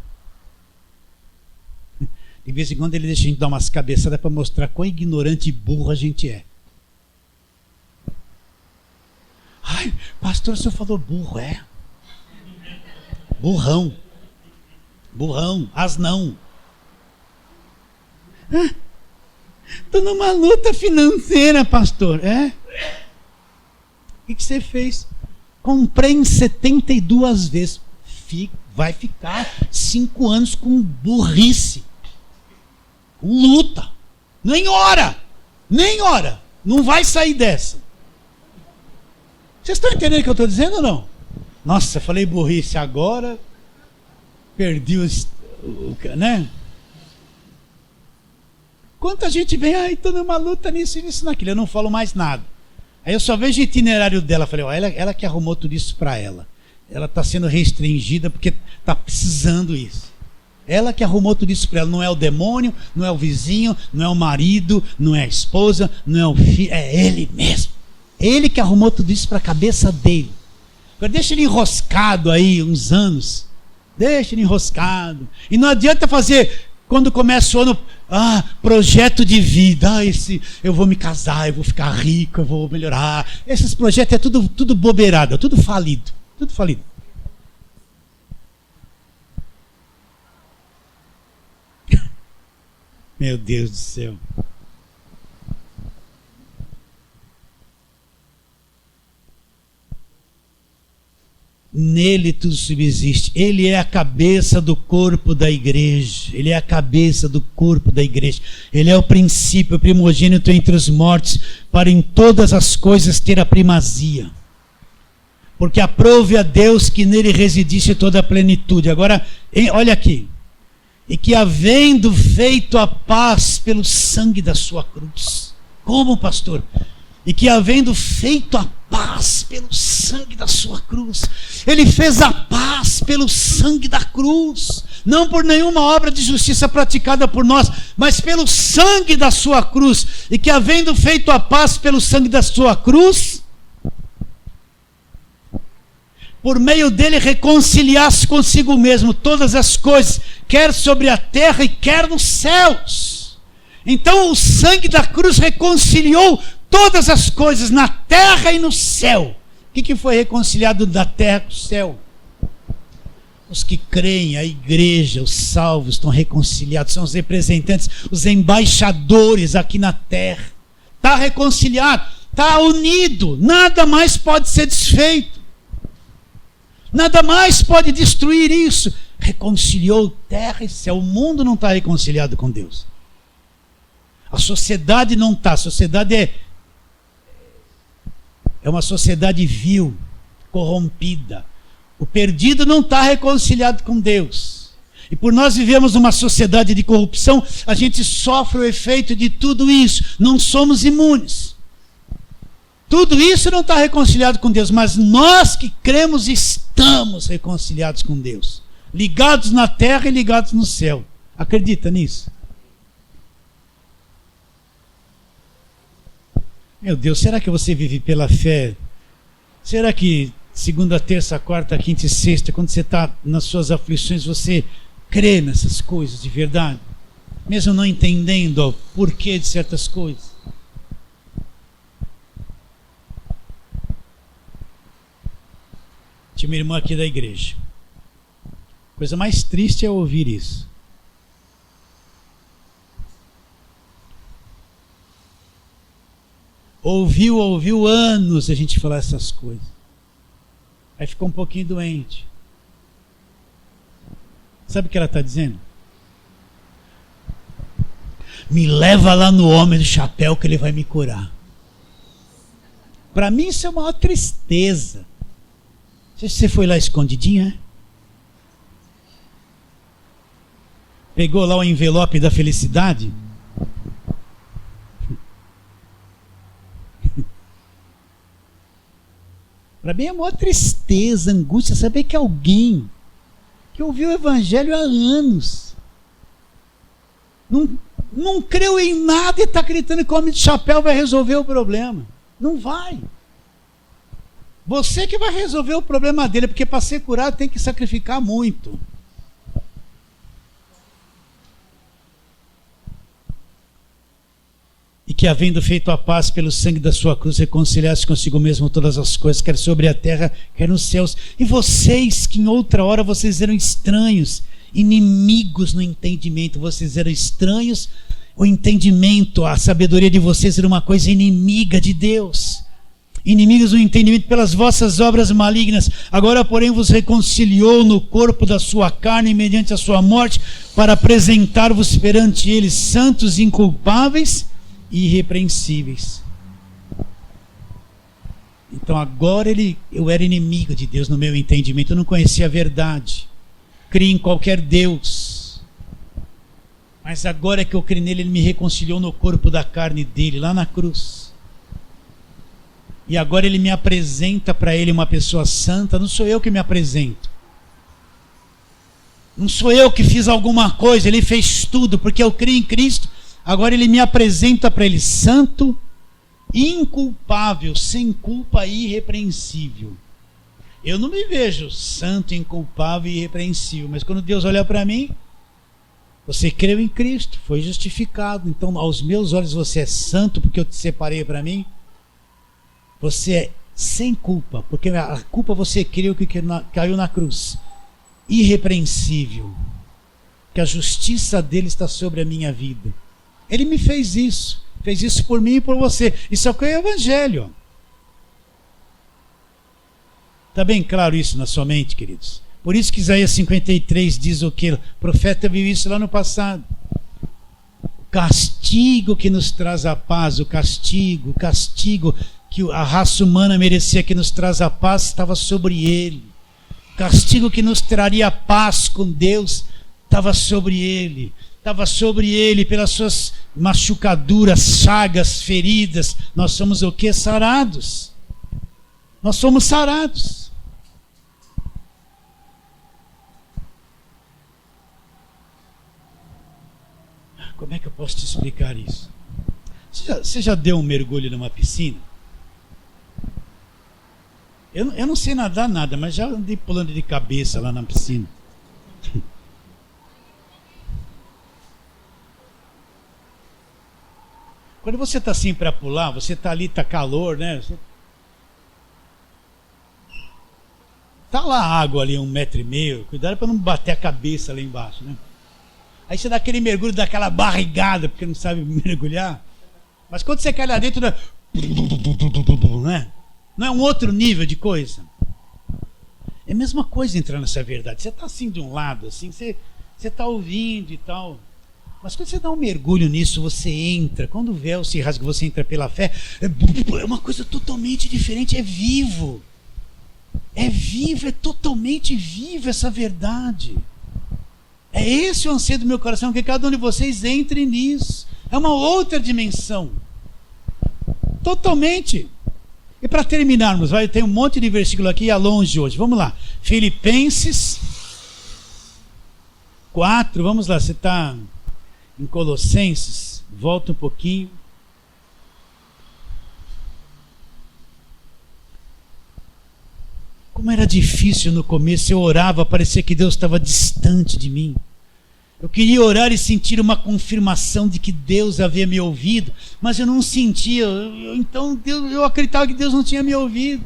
De vez em quando ele deixa a gente dar umas cabeçadas para mostrar quão ignorante e burro a gente é. Pastor, o senhor falou burro, é? Burrão. Asnão. Estou numa luta financeira, pastor. É? O que você fez? Comprei em 72 vezes. Vai ficar 5 anos com burrice. Luta, nem hora, não vai sair dessa. Vocês estão entendendo o que eu estou dizendo ou não? Nossa, falei burrice agora, perdi né? Quanta gente vem, estou numa luta nisso, naquilo, eu não falo mais nada. Aí eu só vejo o itinerário dela, falei, ela que arrumou tudo isso para ela. Ela está sendo restringida porque está precisando isso. Ela que arrumou tudo isso para ela. Não é o demônio, não é o vizinho, não é o marido, não é a esposa, não é o filho, é ele mesmo. Ele que arrumou tudo isso para a cabeça dele. Agora deixa ele enroscado aí uns anos. Deixa ele enroscado. E não adianta fazer, quando começa o ano, projeto de vida. Eu vou me casar, eu vou ficar rico, eu vou melhorar. Esses projetos é tudo bobeirada, tudo falido. Tudo falido. Meu Deus do céu. nele tudo subsiste. Ele é a cabeça do corpo da igreja. Ele é a cabeça do corpo da igreja. Ele é o princípio, o primogênito entre os mortos, para em todas as coisas ter a primazia. Porque aprove a Deus que nele residisse toda a plenitude. Agora, olha aqui. E que havendo feito a paz pelo sangue da sua cruz. Como, pastor? E que havendo feito a paz pelo sangue da sua cruz. Ele fez a paz pelo sangue da cruz. Não por nenhuma obra de justiça praticada por nós, mas pelo sangue da sua cruz. E que havendo feito a paz pelo sangue da sua cruz, por meio dele reconciliasse consigo mesmo todas as coisas, quer sobre a terra e quer nos céus. Então o sangue da cruz reconciliou todas as coisas na terra e no céu. O que foi reconciliado da terra com o céu? Os que creem, a igreja, os salvos estão reconciliados, são os representantes, os embaixadores aqui na terra. Está reconciliado, está unido, nada mais pode ser desfeito. Nada mais pode destruir isso. Reconciliou terra e céu. O mundo não está reconciliado com Deus. A sociedade não está. A sociedade é uma sociedade vil, corrompida. O perdido não está reconciliado com Deus. E por nós vivemos numa sociedade de corrupção, a gente sofre o efeito de tudo isso. Não somos imunes. Tudo isso não está reconciliado com Deus, mas nós que cremos estamos reconciliados com Deus. Ligados na terra e ligados no céu. Acredita nisso? Meu Deus, será que você vive pela fé? Será que segunda, terça, quarta, quinta e sexta, quando você está nas suas aflições, você crê nessas coisas de verdade? Mesmo não entendendo o porquê de certas coisas? Tinha uma irmã aqui da igreja. A coisa mais triste é ouvir isso. Ouviu anos a gente falar essas coisas. Aí ficou um pouquinho doente. Sabe o que ela está dizendo? Me leva lá no homem do chapéu que ele vai me curar. Para mim isso é uma maior tristeza. Você foi lá escondidinha, é? Pegou lá o envelope da felicidade? Para mim é a maior tristeza, angústia, saber que alguém que ouviu o evangelho há anos não creu em nada e está acreditando que o homem de chapéu vai resolver o problema. Não vai. Você que vai resolver o problema dele, porque para ser curado tem que sacrificar muito. E que havendo feito a paz pelo sangue da sua cruz, reconciliasse consigo mesmo todas as coisas, quer sobre a terra, quer nos céus. E vocês que em outra hora vocês eram estranhos, inimigos no entendimento, vocês eram estranhos, o entendimento, a sabedoria de vocês era uma coisa inimiga de Deus. Inimigos do entendimento pelas vossas obras malignas. Agora, porém, vos reconciliou no corpo da sua carne, mediante a sua morte, para apresentar-vos perante ele santos, inculpáveis e irrepreensíveis. Então agora eu era inimigo de Deus no meu entendimento, eu não conhecia a verdade, criei em qualquer Deus, mas agora que eu criei nele, ele me reconciliou no corpo da carne dele, lá na cruz. E agora ele me apresenta para ele uma pessoa santa. Não sou eu que me apresento, não sou eu que fiz alguma coisa, ele fez tudo, porque eu criei em Cristo. Agora ele me apresenta para ele santo, inculpável, sem culpa e irrepreensível. Eu não me vejo santo, inculpável e irrepreensível, mas quando Deus olha para mim, você creu em Cristo, foi justificado, então aos meus olhos você é santo porque eu te separei para mim. Você é sem culpa, porque a culpa você creu que caiu na cruz. Irrepreensível, que a justiça dele está sobre a minha vida. Ele me fez isso por mim e por você. Isso é o que é o evangelho. Está bem claro isso na sua mente, queridos? Por isso que Isaías 53 diz o que? O profeta viu isso lá no passado. O castigo que nos traz a paz, o castigo que a raça humana merecia, que nos traz a paz, estava sobre ele. O castigo que nos traria a paz com Deus estava sobre ele. Estava sobre ele pelas suas machucaduras, chagas, feridas. Nós somos o quê? Sarados. Nós somos sarados. Como é que eu posso te explicar isso? Você já deu um mergulho numa piscina? Eu não sei nadar nada, mas já andei pulando de cabeça lá na piscina. Quando você está assim para pular, você está ali, está calor, né? Está lá a água ali, 1,5 metro. Cuidado para não bater a cabeça lá embaixo, né? Aí você dá aquele mergulho, dá aquela barrigada, porque não sabe mergulhar. Mas quando você cai lá dentro, né? Não é um outro nível de coisa? É a mesma coisa entrar nessa verdade. Você está assim de um lado, assim, você está ouvindo e tal. Mas quando você dá um mergulho nisso, você entra. Quando o véu se rasga, você entra pela fé. É uma coisa totalmente diferente. É vivo. É vivo, é totalmente vivo essa verdade. É esse o anseio do meu coração, que cada um de vocês entre nisso. É uma outra dimensão. Totalmente. E para terminarmos, tem um monte de versículo aqui, é longe hoje. Vamos lá. Filipenses 4, vamos lá, você está em Colossenses, volta um pouquinho. Como era difícil no começo, eu orava, parecia que Deus estava distante de mim. Eu queria orar e sentir uma confirmação de que Deus havia me ouvido, mas eu não sentia. Então eu acreditava que Deus não tinha me ouvido.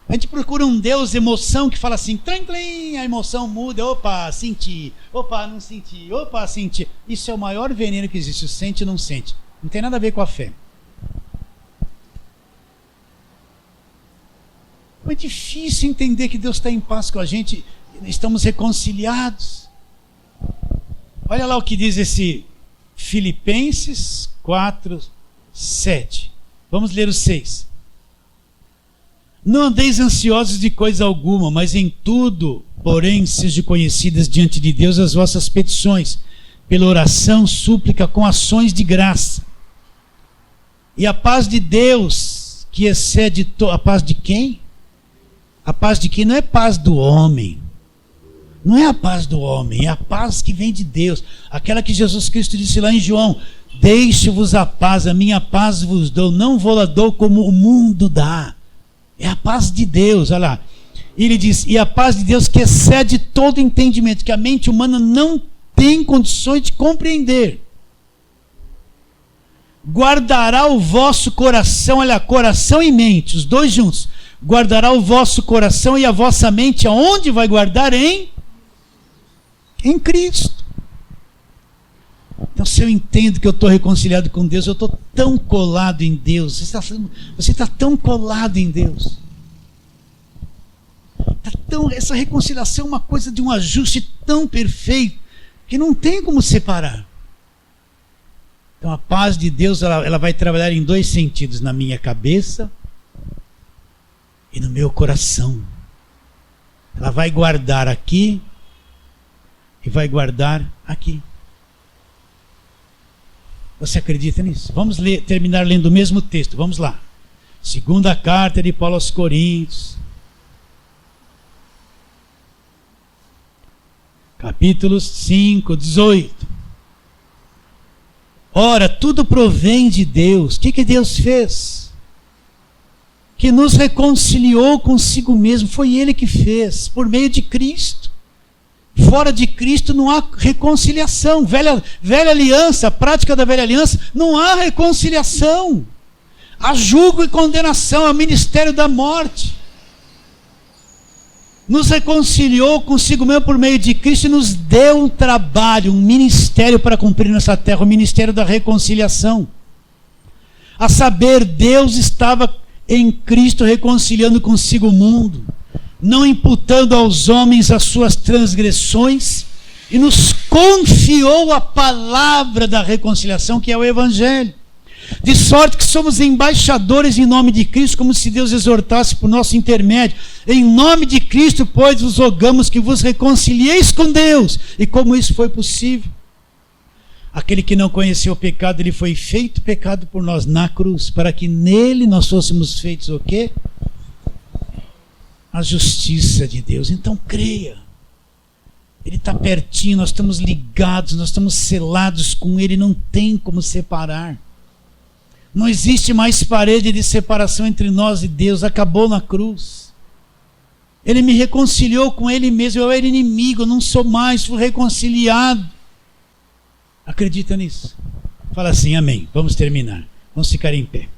A gente procura um Deus emoção que fala assim, tlim, tlim, a emoção muda, opa, senti, opa, não senti, opa, senti. Isso é o maior veneno que existe, o sente e não sente. Não tem nada a ver com a fé. É difícil entender que Deus está em paz com a gente, estamos reconciliados. Olha lá o que diz esse Filipenses 4, 7. Vamos ler o 6. Não andeis ansiosos de coisa alguma, mas em tudo, porém, sejam conhecidas diante de Deus as vossas petições, pela oração, súplica, com ações de graça. E a paz de Deus, que excede a paz de quem? A paz de quem? Não é paz do homem. Não é a paz do homem, é a paz que vem de Deus. Aquela que Jesus Cristo disse lá em João: deixe-vos a paz, a minha paz vos dou, não vou-la dou como o mundo dá. É a paz de Deus, olha lá. Ele diz, e a paz de Deus que excede todo entendimento, que a mente humana não tem condições de compreender. Guardará o vosso coração, olha, coração e mente, os dois juntos. Guardará o vosso coração e a vossa mente, aonde vai guardar? Em Cristo. Então, se eu entendo que eu estou reconciliado com Deus, eu estou tão colado em Deus. Você está tão colado em Deus. Essa reconciliação é uma coisa de um ajuste tão perfeito que não tem como separar. Então, a paz de Deus ela vai trabalhar em dois sentidos: na minha cabeça e no meu coração. Ela vai guardar aqui e vai guardar aqui. Você acredita nisso? Vamos terminar lendo o mesmo texto. Vamos lá. Segunda carta de Paulo aos Coríntios. Capítulo 5, 18. Ora, tudo provém de Deus. O que Deus fez? Que nos reconciliou consigo mesmo. Foi Ele que fez, por meio de Cristo. Fora de Cristo não há reconciliação. Velha aliança, a prática da velha aliança, não há reconciliação. Há julgo e condenação, há ministério da morte. Nos reconciliou consigo mesmo por meio de Cristo e nos deu um trabalho, um ministério para cumprir nessa terra, o ministério da reconciliação. A saber, Deus estava em Cristo reconciliando consigo o mundo, não imputando aos homens as suas transgressões, e nos confiou a palavra da reconciliação, que é o Evangelho. De sorte que somos embaixadores em nome de Cristo, como se Deus exortasse por nosso intermédio. Em nome de Cristo, pois, vos rogamos que vos reconcilieis com Deus. E como isso foi possível? Aquele que não conheceu o pecado, ele foi feito pecado por nós na cruz, para que nele nós fôssemos feitos o quê? A justiça de Deus. Então creia. Ele está pertinho, nós estamos ligados, nós estamos selados com Ele, não tem como separar. Não existe mais parede de separação entre nós e Deus, acabou na cruz. Ele me reconciliou com Ele mesmo, eu era inimigo, eu não sou mais, fui reconciliado. Acredita nisso? Fala assim, amém. Vamos terminar. Vamos ficar em pé.